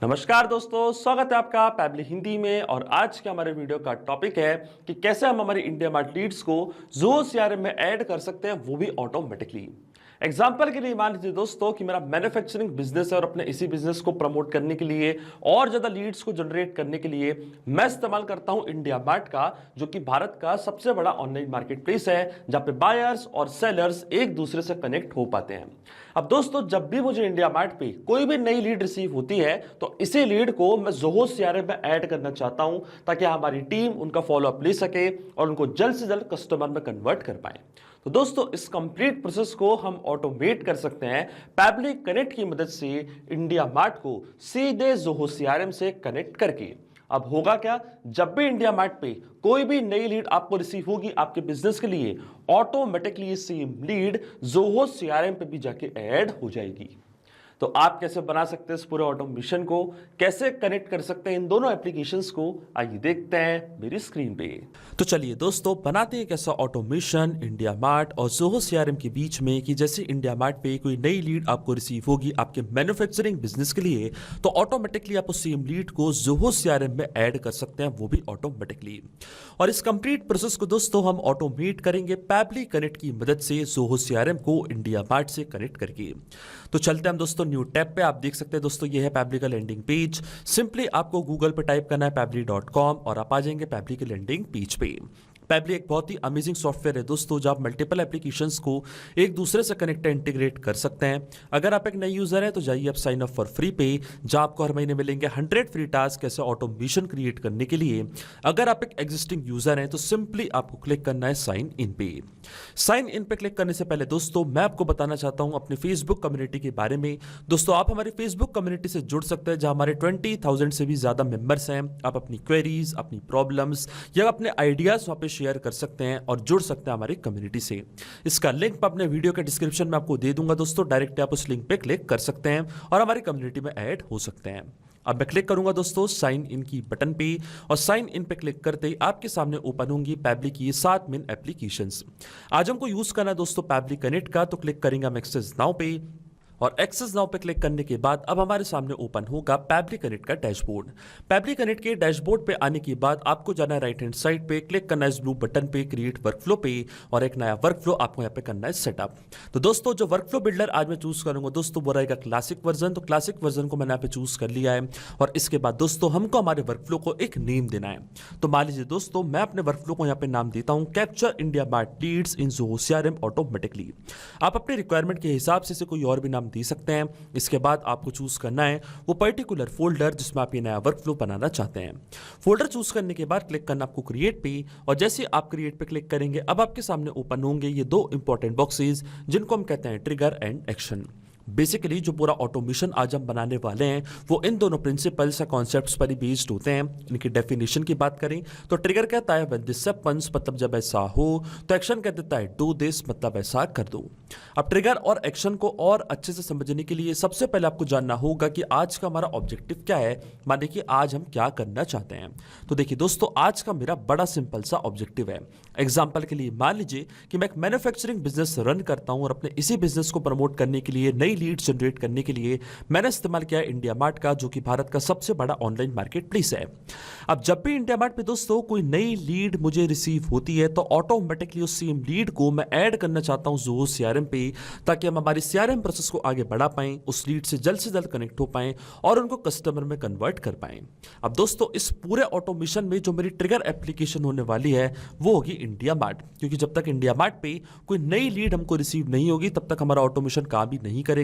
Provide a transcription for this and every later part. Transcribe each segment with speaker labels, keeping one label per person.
Speaker 1: नमस्कार दोस्तों, स्वागत है आपका पैबली हिंदी में। और आज के हमारे वीडियो का टॉपिक है कि कैसे हम हमारी इंडिया मार्ट लीड्स को ज़ोहो सीआरएम में ऐड कर सकते हैं, वो भी ऑटोमेटिकली। एग्जाम्पल के लिए मान लीजिए दोस्तों कि मेरा मैन्युफैक्चरिंग बिजनेस है और अपने इसी बिजनेस को प्रमोट करने के लिए और ज्यादा लीड्स को जनरेट करने के लिए मैं इस्तेमाल करता हूं इंडिया मार्ट का, जो कि भारत का सबसे बड़ा ऑनलाइन मार्केट प्लेस है जहां पे बायर्स और सेलर्स एक दूसरे से कनेक्ट हो पाते हैं। अब दोस्तों, जब भी मुझे इंडिया मार्ट पे कोई भी नई लीड रिसीव होती है तो इसी लीड को मैं ज़ोहो सीआरएम में ऐड करना चाहता हूं, ताकि हमारी टीम उनका फॉलोअप ले सके और उनको जल्द से जल्द कस्टमर में कन्वर्ट कर पाए। तो दोस्तों, इस कंप्लीट प्रोसेस को हम ऑटोमेट कर सकते हैं पैबली कनेक्ट की मदद से इंडिया मार्ट को सीधे ज़ोहो सीआरएम से कनेक्ट करके। अब होगा क्या, जब भी इंडिया मार्ट पे कोई भी नई लीड आपको रिसीव होगी आपके बिजनेस के लिए, ऑटोमेटिकली ये सेम लीड ज़ोहो सीआरएम पे भी जाके ऐड हो जाएगी। तो आप कैसे बना सकते हैं इस पूरे ऑटोमेशन को, कैसे कनेक्ट कर सकते हैं इन दोनों एप्लीकेशंस को, आइए देखते हैं मेरी स्क्रीन पे। तो चलिए दोस्तों, बनाते हैं कैसा ऑटोमेशन इंडिया मार्ट और ज़ोहो सीआरएम के बीच में कि जैसे इंडिया मार्ट पे कोई नई लीड आपको रिसीव होगी आपके मैन्युफैक्चरिंग बिजनेस के लिए, तो ऑटोमेटिकली आप उस सेम लीड को ज़ोहो सीआरएम में ऐड कर सकते हैं, वो भी ऑटोमेटिकली। और इस कंप्लीट प्रोसेस को दोस्तों हम ऑटोमेट करेंगे पैबली कनेक्ट की मदद से ज़ोहो सीआरएम को इंडिया मार्ट से कनेक्ट करके। तो चलते हैं हम दोस्तों न्यू टैब पे। आप देख सकते हैं दोस्तों, ये है पैबली का लैंडिंग पेज। सिंपली आपको गूगल पे टाइप करना है पैबली.com और आप आ जाएंगे पैबली के लैंडिंग पेज पे। पैबली एक बहुत ही अमेजिंग सॉफ्टवेयर है दोस्तों, जब आप मल्टीपल एप्लीकेशंस को एक दूसरे से कनेक्ट इंटीग्रेट कर सकते हैं। अगर आप एक नए यूजर हैं तो जाइए आप साइन अप फॉर फ्री पे, जहां आपको हर महीने मिलेंगे 100 फ्री टास्क ऐसे ऑटोमेशन क्रिएट करने के लिए। अगर आप एक एग्जिस्टिंग यूजर हैं तो सिंपली आपको क्लिक करना है साइन इन पे। साइन इन पे क्लिक करने से पहले दोस्तों मैं आपको बताना चाहता हूं अपनी फेसबुक कम्युनिटी के बारे में। दोस्तों, आप हमारी फेसबुक कम्युनिटी से जुड़ सकते हैं, जहां हमारे 20,000 से भी ज्यादा मेंबर्स हैं। आप अपनी क्वेरीज, अपनी प्रॉब्लम्स या अपने आइडियाज वहां पे शेयर कर सकते हैं और जुड़ सकते हैं हमारी कम्युनिटी से। इसका लिंक मैं अपने वीडियो के डिस्क्रिप्शन में आपको दे दूंगा दोस्तों, डायरेक्ट आप उस लिंक पे क्लिक कर सकते हैं और हमारी कम्युनिटी में ऐड हो सकते हैं। अब मैं क्लिक करूंगा दोस्तों साइन इन की बटन पे, और साइन इन पे क्लिक करते ही आपके सामने ओपन होंगी पैबली की 7 मेन एप्लीकेशंस। आज हमको यूज करना है दोस्तों पैबली कनेक्ट का, तो क्लिक करेंगे हम एक्सेस नाउ पे। और एक्सेस नाउ पे क्लिक करने के बाद अब हमारे सामने ओपन होगा पैबली कनेक्ट का डैशबोर्ड। पैबली कनेक्ट के डैशबोर्ड पे आने के बाद आपको जाना है राइट हैंड साइड पे, क्लिक करना है इस ब्लू बटन पे क्रिएट वर्कफ्लो पे, और एक नया वर्कफ्लो आपको यहाँ पे करना है सेटअप। तो दोस्तों, जो वर्कफ्लो बिल्डर आज मैं चूज करूंगा दोस्तों वो रहेगा क्लासिक वर्जन। तो क्लासिक वर्जन को मैंने यहाँ पे चूज कर लिया है। और इसके बाद दोस्तों हमको हमारे वर्कफ्लो को एक नेम देना है। तो मान लीजिए दोस्तों, मैं अपने वर्कफ्लो को यहाँ पे नाम देता हूँ capture India mart leads in Zoho CRM automatically. आप अपने रिक्वायरमेंट के हिसाब से इसे कोई और भी नाम दे सकते हैं। इसके बाद आपको चूज करना है वो पर्टिकुलर फोल्डर जिसमें आप ये नया वर्कफ्लो बनाना चाहते हैं। फोल्डर चूज करने के बाद क्लिक करना आपको क्रिएट पे, और जैसे आप क्रिएट पे क्लिक करेंगे अब आपके सामने ओपन होंगे ये 2 इंपॉर्टेंट बॉक्सेस, जिनको हम कहते हैं ट्रिगर एंड एक्शन। बेसिकली जो पूरा ऑटोमेशन आज हम बनाने वाले हैं वो इन दोनों प्रिंसिपल्स या कॉन्सेप्ट्स पर ही बेस्ड होते हैं। इनकी डेफिनेशन की बात करें तो ट्रिगर कहता है व्हेन दिस हैपेंस, मतलब जब ऐसा हो, तो एक्शन कह देता है डू दिस, मतलब ऐसा कर दो। अब ट्रिगर और एक्शन को और अच्छे से समझने के लिए सबसे पहले आपको जानना होगा कि आज का हमारा ऑब्जेक्टिव क्या है, माने कि आज हम क्या करना चाहते हैं। तो देखिए दोस्तों, आज का मेरा बड़ा सिंपल सा ऑब्जेक्टिव है। एग्जाम्पल के लिए मान लीजिए कि मैं एक मैन्युफैक्चरिंग बिजनेस रन करता हूं और अपने इसी बिजनेस को प्रमोट करने के लिए नई लीड्स जनरेट करने के लिए मैंने इस्तेमाल किया इंडिया मार्ट का, जो कि भारत का सबसे बड़ा ऑनलाइन मार्केट प्लेस है। अब जब भी इंडिया मार्ट पे दोस्तों कोई नई लीड मुझे रिसीव होती है तो ऑटोमेटिकली उस सेम लीड को मैं ऐड करना चाहता हूं ज़ोहो सीआरएम पे, ताकि हम हमारी सीआरएम प्रोसेस को आगे बढ़ा पाएं, उस लीड से जल्द कनेक्ट हो पाएं और उनको कस्टमर में कन्वर्ट कर पाएं। अब दोस्तों, इस पूरे ऑटोमेशन में जो मेरी ट्रिगर एप्लीकेशन होने वाली है वो होगी इंडिया मार्ट, क्योंकि जब तक इंडिया मार्ट पे कोई नई लीड हमको रिसीव नहीं होगी तब तक हमारा ऑटोमेशन काम भी नहीं करेगा।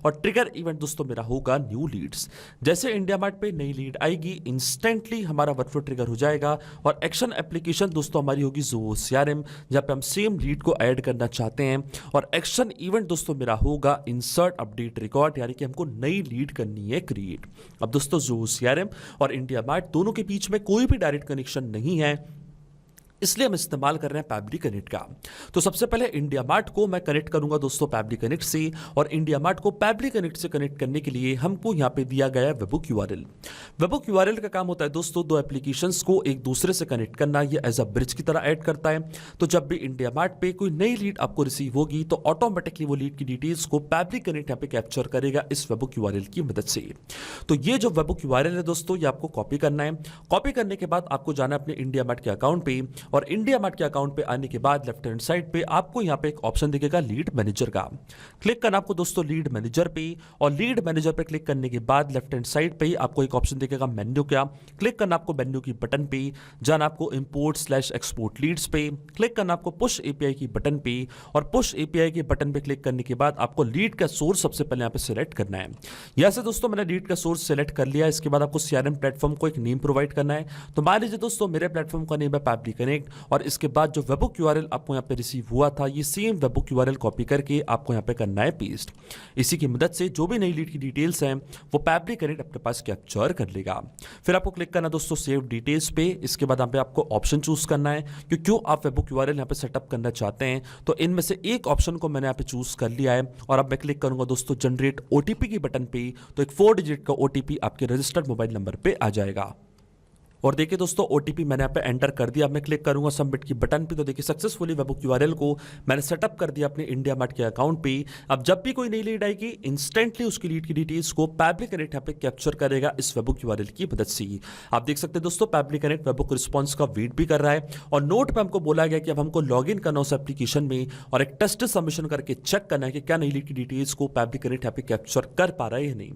Speaker 1: और ट्रिगर इवेंट दोस्तों मेरा होगा न्यू लीड्स। जैसे इंडिया मार्ट पे नई लीड आएगी इंस्टेंटली हमारा वर्कफ्लो ट्रिगर हो जाएगा। और एक्शन एप्लीकेशन दोस्तों हमारी होगी ज़ोहो सीआरएम, जहां पे हम सेम लीड को ऐड करना चाहते हैं। और एक्शन इवेंट दोस्तों मेरा होगा इंसर्ट अपडेट रिकॉर्ड, यानी कि हमको नई लीड करनी है क्रिएट। अब दोस्तों, ज़ोहो सीआरएम और इंडिया मार्ट दोनों के बीच में कोई भी डायरेक्ट कनेक्शन नहीं है, इसलिए हम इस्तेमाल कर रहे हैं पैबली कनेक्ट का। तो सबसे पहले इंडिया मार्ट को मैं कनेक्ट करूंगा दोस्तों पैबली कनेक्ट से, और इंडिया मार्ट को पैबली कनेक्ट से कनेक्ट करने के लिए हमको यहाँ पे दिया गया वेबहुक यूआरएल। वेबहुक यूआरएल का काम होता है दोस्तों दो एप्लीकेशंस को एक दूसरे से कनेक्ट करना, ये एज अ ब्रिज की तरह ऐड करता है। तो जब भी इंडिया मार्ट पे कोई नई लीड आपको रिसीव होगी तो ऑटोमेटिकली वो लीड की डिटेल्स को पैब्लिक कनेक्ट यहाँ पे कैप्चर करेगा इस वेबहुक यूआरएल की मदद से। तो ये जो वेबहुक यूआरएल है दोस्तों, ये आपको कॉपी करना है। कॉपी करने के बाद आपको जाना है अपने इंडिया मार्ट के अकाउंट पे, और इंडिया मार्ट के अकाउंट पे आने के बाद लेफ्ट हैंड साइड पे आपको यहाँ पे एक ऑप्शन दिखेगा लीड मैनेजर का। क्लिक करना आपको दोस्तों लीड मैनेजर पे, और लीड मैनेजर पे क्लिक करने के बाद लेफ्ट हैंड साइड पे आपको एक ऑप्शन दिखेगा मेन्यू का। क्लिक करना आपको मेन्यू की बटन पे, जाना आपको इंपोर्ट/एक्सपोर्ट लीड्स पे, क्लिक करना आपको पुश एपीआई की बटन पे, और पुश एपीआई के बटन पे क्लिक करने के बाद आपको लीड का सोर्स सबसे पहले यहाँ पे सिलेक्ट करना है। यहाँ से दोस्तों मैंने लीड का सोर्स सिलेक्ट कर लिया। इसके बाद आपको सीआरएम प्लेटफॉर्म को एक नेम प्रोवाइड करना है। तो मान लीजिए दोस्तों मेरे प्लेटफॉर्म का नेम है पैब्लिक कनेक्ट, और इसके बाद जो वेबहुक यूआरएल आपको यहाँ पे रिसीव हुआ था, ये सेम वेबहुक यूआरएल कॉपी करके आपको यहाँ पे करना है पेस्ट। इसी की मदद से जो भी नई लीड की डिटेल्स हैं वो पैब्लिक कनेक्ट अपने पास कैप्चर कर लेगा। फिर आपको क्लिक करना दोस्तों सेव डिटेल्स पे। इसके बाद यहाँ पे आपको ऑप्शन चूज करना है कि क्यों आप वेबहुक यूआरएल यहाँ पे सेटअप करना चाहते हैं। तो इनमें से एक ऑप्शन को मैंने यहाँ पे चूज कर लिया है, और अब मैं क्लिक करूंगा दोस्तों जनरेट ओटीपी की बटन पे, तो एक 4 डिजिट का ओटीपी आपके रजिस्टर्ड मोबाइल नंबर पे आ जाएगा। और देखिए दोस्तों ओटीपी मैंने यहाँ पे एंटर कर दिया। अब मैं क्लिक करूंगा सबमिट की बटन पे, तो देखिए सक्सेसफुली वेबहुक यूआरएल को मैंने सेटअप कर दिया अपने इंडिया मार्ट के अकाउंट पे। अब जब भी कोई नई लीड आएगी इंस्टेंटली उसकी लीड की डिटेल्स को पैब्लिक कनेक्ट यहाँ पे कैप्चर करेगा इस वेबहुक यूआरएल की मदद से। आप देख सकते हैं दोस्तों पैब्लिक कनेक्ट वेबहुक रिस्पॉन्स का वेट भी कर रहा है, और नोट पे हमको बोला गया कि अब हमको लॉग इन करना उस एप्लीकेशन में और एक टेस्ट सबमिशन करके चेक करना है कि क्या नई लीड की डिटेल्स को पैब्लिक कनेक्ट यहाँ पे कैप्चर कर पा रहा है या नहीं।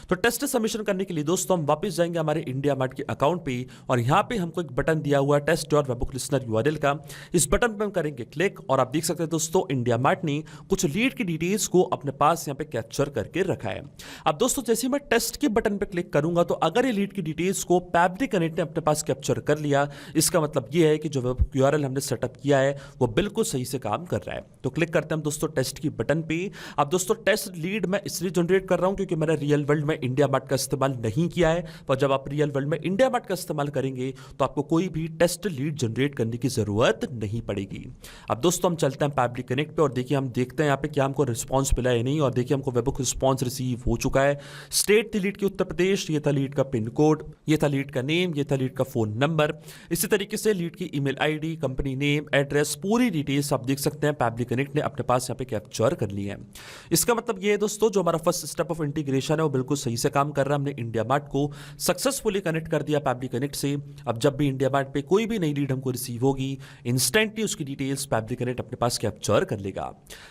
Speaker 1: तो टेस्ट सबमिशन करने के लिए दोस्तों हम वापस जाएंगे हमारे इंडिया मार्ट के अकाउंट पे, और यहाँ पे हम एक बटन दिया हुआ test your webhook listener URL का, इस बटन पे हम करेंगे क्लिक, और आप देख सकते हैं दोस्तों इंडिया मार्ट ने कुछ लीड की डिटेल्स को अपने पास यहां पे कैप्चर करके रखा है। अब दोस्तों जैसे ही मैं टेस्ट के बटन पे क्लिक करूंगा तो अगर ये लीड की डिटेल्स को पैब्लिक कनेक्ट ने अपने पास कैप्चर कर लिया, इसका मतलब ये है कि जो वेबहुक यूआरएल हमने सेटअप किया है वो बिल्कुल सही से काम कर रहा है। तो क्लिक करते हैं हम दोस्तों टेस्ट की बटन पे। अब दोस्तों टेस्ट लीड मैं इसलिए जनरेट कर रहा हूं क्योंकि मैंने रियल वर्ल्ड में इंडिया मार्ट का इस्तेमाल नहीं किया है, पर जब आप रियल वर्ल्ड में इंडिया मार्ट का इस्तेमाल करेंगे तो आपको कोई भी टेस्ट लीड जनरेट करने की जरूरत नहीं पड़ेगी। अब दोस्तों हम चलते हैं पैब्लिक कनेक्ट पे, और देखिए हम देखते हैं यहाँ पे क्या हमको रिस्पांस मिला है नहीं। और देखिए हमको वेबहुक रिस्पांस रिसीव हो चुका है। स्टेट थी लीड की उत्तर प्रदेश, ये था लीड का पिन कोड, ये था लीड का नेम, ये था लीड का फोन नंबर। इसी तरीके से लीड की email ID, company name, address, पूरी डिटेल्स आप देख सकते हैं पैब्लिक कनेक्ट ने अपने पास यहाँ पे कैप्चर कर ली है। इसका मतलब ये है दोस्तों जो हमारा फर्स्ट स्टेप ऑफ इंटीग्रेशन है वो बिल्कुल सही से काम कर रहा है। हमने इंडिया मार्ट को सक्सेसफुली कनेक्ट कर दिया पैब्लिक कनेक्ट से। अब जब भी इंडिया मार्ट पे कोई भी नई लीड हमको रिसीव होगी इंस्टेंटली उसकी डिटेल्स पैब्लिक कनेक्ट अपने पास कैप्चर कर लेगा।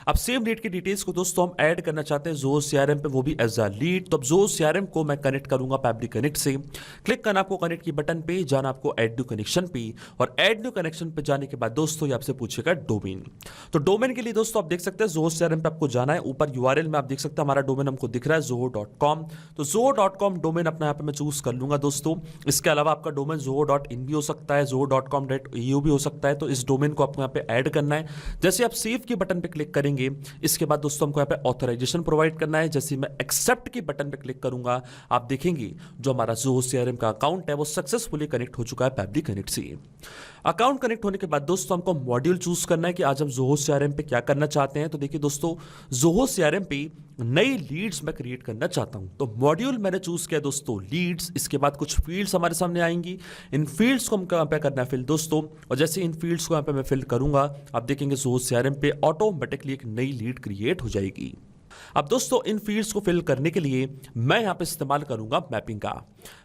Speaker 1: अब सेम लीड की डिटेल्स को दोस्तों हम ऐड करना चाहते हैं ज़ोहो सीआरएम पे, वो भी एज अ लीड। तो अब ज़ोहो सीआरएम को मैं कनेक्ट करूंगा पैब्लिक कनेक्ट से। क्लिक करना आपको कनेक्ट की बटन पे, जाना आपको ऐड न्यू कनेक्शन पे, और ऐड न्यू कनेक्शन पे जाने के बाद दोस्तों ये आपसे पूछेगा डोमेन। तो डोमेन के लिए दोस्तों आप देख सकते हैं ज़ोहो सीआरएम पे आपको जाना है। ऊपर यूआरएल में आप देख सकते हैं हमारा डोमेन हमको दिख रहा है zoho.com। तो zoho.com डोमेन अपना यहाँ पे मैं चूज कर लूंगा दोस्तों। इसके अलावा आपका डोमेन zoho.in भी हो सकता है, zoho.com.au भी हो सकता है। तो इस डोमेन को आपको यहाँ पे ऐड करना है। जैसे आप सेव के बटन पे क्लिक करेंगे इसके बाद दोस्तों हमको यहाँ पे ऑथराइजेशन प्रोवाइड करना है। जैसे मैं एक्सेप्ट के बटन पे क्लिक करूंगा आप देखेंगे जो हमारा ज़ोहो सीआरएम का अकाउंट है वो सक्सेसफुली कनेक्ट हो चुका है पैब्लिक कनेक्ट से। अकाउंट कनेक्ट होने के बाद दोस्तों हमको मॉड्यूल चूज करना है कि आज हम ज़ोहो सीआरएम पे क्या करना चाहते हैं। तो देखिए दोस्तों ज़ोहो सीआरएम पे नई लीड्स मैं क्रिएट करना चाहता हूं। तो मॉड्यूल मैंने चूज किया दोस्तों लीड्स। इसके बाद कुछ फील्ड्स हमारे सामने आएंगी, इन फील्ड्स को हम यहाँ पे करना है फिल दोस्तों। और जैसे इन फील्ड्स को यहाँ पे मैं फिल करूंगा आप देखेंगे ज़ोहो सीआरएम पे ऑटोमेटिकली एक नई लीड क्रिएट हो जाएगी। अब दोस्तों इन फील्ड्स को फिल करने के लिए मैं यहां पे इस्तेमाल करूंगा मैपिंग का।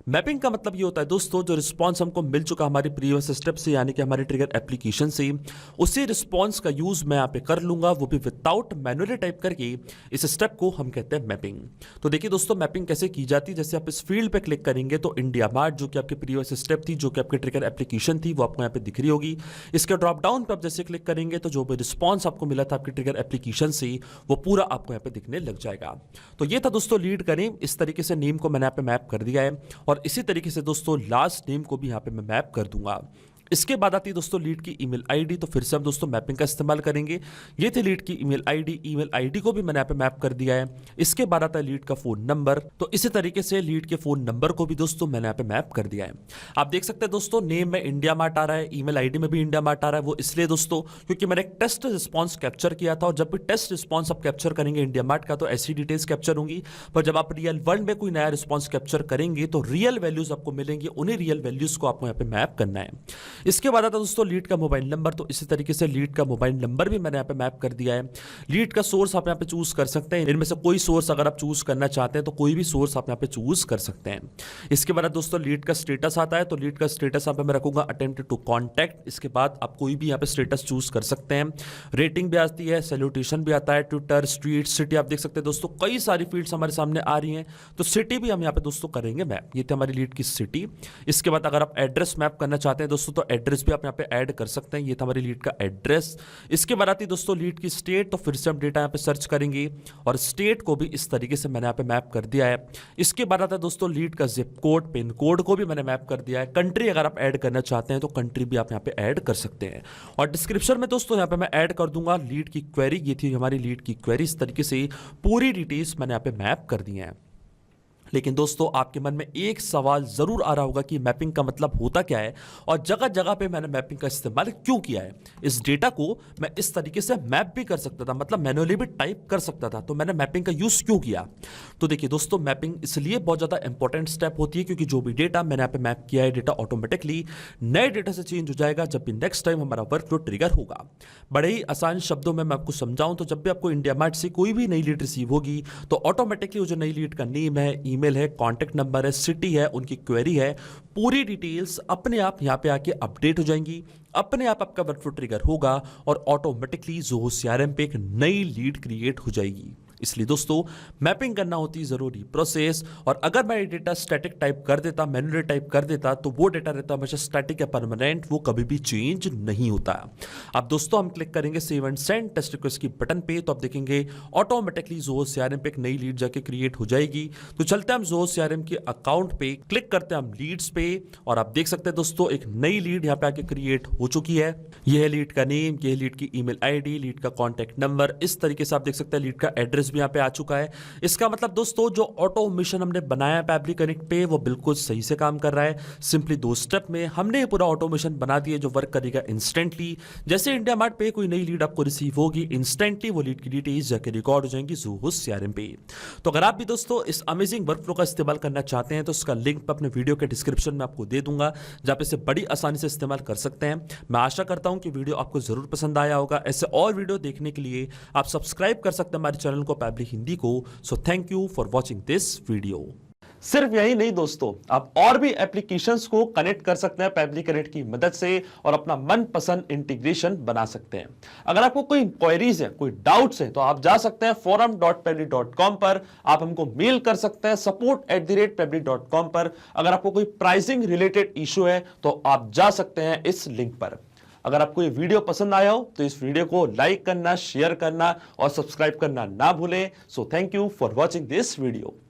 Speaker 1: मैपिंग का मतलब ये होता है दोस्तों जो रिस्पांस हमको मिल चुका हमारी प्रीवियस स्टेप से यानी कि हमारी ट्रिगर एप्लीकेशन से, उसी रिस्पांस का यूज मैं यहां पे कर लूंगा, वो भी विदाउट मैनुअली टाइप करके। इस स्टेप को हम कहते हैं मैपिंग। तो देखिए दोस्तों मैपिंग कैसे की जाती है। जैसे आप इस फील्ड पे क्लिक करेंगे तो इंडिया मार्ट जो कि आपकी प्रीवियस स्टेप थी, जो कि आपकी ट्रिगर एप्लीकेशन थी, वो आपको यहाँ पे दिख रही होगी। इसके ड्रॉप डाउन पे आप जैसे क्लिक करेंगे तो जो भी रिस्पॉन्स आपको मिला था आपकी ट्रिगर एप्लीकेशन से वो पूरा आपको यहाँ पे दिखने लग जाएगा। तो ये था दोस्तों लीड का नेम। इस तरीके से नेम को मैंने यहाँ पे मैप कर दिया है, और इसी तरीके से दोस्तों लास्ट नेम को भी यहाँ पे मैं मैप कर दूंगा। इसके बाद आती है दोस्तों लीड की ईमेल आईडी। तो फिर से हम दोस्तों मैपिंग का इस्तेमाल करेंगे। ये थी लीड की ईमेल आईडी को भी मैंने यहाँ पे मैप कर दिया है। इसके बाद आता है लीड का फोन नंबर। तो इसी तरीके से लीड के फोन नंबर को भी दोस्तों मैंने यहाँ पे मैप कर दिया है। आप देख सकते हैं दोस्तों नेम में इंडिया मार्ट आ रहा है, ईमेल आईडी में भी इंडिया मार्ट आ रहा है। वो इसलिए दोस्तों क्योंकि मैंने एक टेस्ट रिस्पॉन्स कैप्चर किया था, और जब भी टेस्ट रिस्पॉन्स आप कैप्चर करेंगे इंडिया मार्ट का तो ऐसी डिटेल्स कैप्चर होंगी, पर जब आप रियल वर्ल्ड में कोई नया रिस्पॉन्स कैप्चर करेंगे तो रियल वैल्यूज आपको मिलेंगी। उन्हीं रियल वैल्यूज को आपको यहाँ पे मैप करना है। इसके बाद आता है दोस्तों लीड का मोबाइल नंबर। तो इसी तरीके से लीड का मोबाइल नंबर भी मैंने यहाँ पे मैप कर दिया है। लीड का सोर्स आप यहाँ पे चूज कर सकते हैं। इनमें से कोई सोर्स अगर आप चूज करना चाहते हैं तो कोई भी सोर्स आप यहाँ पे चूज कर सकते हैं। इसके बाद दोस्तों लीड का स्टेटस आता है। तो लीड का स्टेटस यहाँ पे मैं रखूंगा अटेम्प्ट टू कॉन्टैक्ट। इसके बाद आप कोई भी यहाँ पे स्टेटस चूज कर सकते हैं। रेटिंग भी आती है, सैल्यूटेशन भी आता है, ट्विटर, स्ट्रीट, सिटी। आप देख सकते हैं दोस्तों कई सारी फील्ड्स हमारे सामने आ रही हैं। तो सिटी भी हम यहाँ पे दोस्तों करेंगे मैप। ये थी हमारी लीड की सिटी। इसके बाद अगर आप एड्रेस मैप करना चाहते हैं दोस्तों तो एड्रेस भी आप यहाँ पे ऐड कर सकते हैं। ये था हमारी लीड का एड्रेस। इसके बाद आती है दोस्तों लीड की स्टेट। तो फिर से हम डेटा यहाँ पे सर्च करेंगे और स्टेट को भी इस तरीके से मैंने यहाँ पे मैप कर दिया है। इसके बाद आता है दोस्तों लीड का जिप कोड, पिन कोड को भी मैंने मैप कर दिया है। कंट्री अगर आप ऐड करना चाहते हैं तो कंट्री भी आप यहाँ पे ऐड कर सकते हैं। और डिस्क्रिप्शन में दोस्तों यहाँ पे मैं ऐड कर दूंगा लीड की क्वेरी। ये थी हमारी लीड की क्वेरी। इस तरीके से पूरी डिटेल्स मैंने यहाँ पे मैप कर दी है। लेकिन दोस्तों आपके मन में एक सवाल जरूर आ रहा होगा कि मैपिंग का मतलब होता क्या है और जगह जगह पे मैंने मैपिंग का इस्तेमाल क्यों किया है। इस डेटा को मैं इस तरीके से मैप भी कर सकता था, मतलब मैनुअली भी टाइप कर सकता था, तो मैंने मैपिंग का यूज क्यों किया। तो देखिए दोस्तों मैपिंग इसलिए बहुत ज्यादा इंपॉर्टेंट स्टेप होती है क्योंकि जो भी डेटा मैंने यहाँ पे मैप किया है डेटा ऑटोमेटिकली नए डेटा से चेंज हो जाएगा जब भी नेक्स्ट टाइम हमारा वर्कफ्लो ट्रिगर होगा। बड़े ही आसान शब्दों में मैं आपको समझाऊं तो जब भी आपको इंडिया मार्ट से कोई भी नई लीड रिसीव होगी तो ऑटोमेटिकली वो जो नई लीड का नेम है, ईमेल है, कॉन्टैक्ट नंबर है, सिटी है, उनकी क्वेरी है, पूरी डिटेल्स अपने आप यहां पे आके अपडेट हो जाएंगी। अपने आप आपका वर्कफ्लो ट्रिगर होगा और ऑटोमेटिकली ज़ोहो सीआरएम पे एक नई लीड क्रिएट हो जाएगी। इसलिए दोस्तों मैपिंग करना होती है जरूरी प्रोसेस। और अगर मैं डेटा स्टैटिक टाइप कर देता, मैन्युअली टाइप कर देता, तो वो डेटा रहता हमेशा स्टैटिक या परमानेंट, वो कभी भी चेंज नहीं होता। अब दोस्तों हम क्लिक करेंगे save and send test request की बटन पे, तो आप देखेंगे ऑटोमेटिकली ज़ोहो सीआरएम पे एक नई लीड जाके क्रिएट हो जाएगी। तो चलते हैं हम ज़ोहो सीआरएम के अकाउंट पे, क्लिक करते हैं हम लीड्स पे और आप देख सकते हैं दोस्तों एक नई लीड यहाँ पे आके क्रिएट हो चुकी है। यह है लीड का नेम, यह है लीड की ईमेल आईडी, लीड का कॉन्टैक्ट नंबर। इस तरीके से आप देख सकते हैं लीड का एड्रेस भी यहाँ पे आ चुका है। इसका मतलब दोस्तों जो ऑटोमेशन हमने बनाया है पैबली कनेक्ट पे वो बिल्कुल सही से काम कर रहा है। सिंपली 2 स्टेप में हमने ये पूरा ऑटोमेशन बना दिया जो वर्क करेगा इंस्टेंटली। जैसे इंडिया मार्ट पे कोई नई लीड आपको रिसीव होगी, इंस्टेंटली वो लीड की डिटेल्स जाके रिकॉर्ड हो जाएंगी ज़ोहो सीआरएम पे। तो अगर आप भी दोस्तों इस अमेजिंग वर्कफ्लो का इस्तेमाल करना चाहते हैं तो उसका लिंक मैं अपने वीडियो के डिस्क्रिप्शन में आपको दे दूंगा, जहां पे इसे बड़ी आसानी से इस्तेमाल कर सकते हैं। मैं आशा करता हूं कि वीडियो आपको जरूर पसंद आया होगा। ऐसे और वीडियो देखने के लिए आप सब्सक्राइब कर सकते हैं हमारे चैनल को पैबली हिंदी को। So thank you for watching this video. सिर्फ यही नहीं दोस्तों, आप और भी एप्लीकेशंस को कनेक्ट कर सकते हैं पैबली कनेक्ट की मदद से और अपना मनपसंद इंटीग्रेशन बना सकते हैं। अगर आपको कोई इंक्वायरीज है, कोई डाउट्स है, तो आप जा सकते हैं forum.pably.com पर। आप हमको मेल कर सकते हैं support@pably.com पर। अगर आपको कोई प्राइसिंग रिलेटेड इशू है तो आप जा सकते हैं इस लिंक पर। अगर आपको ये वीडियो पसंद आया हो तो इस वीडियो को लाइक करना, शेयर करना और सब्सक्राइब करना ना भूलें। So thank you for watching this video.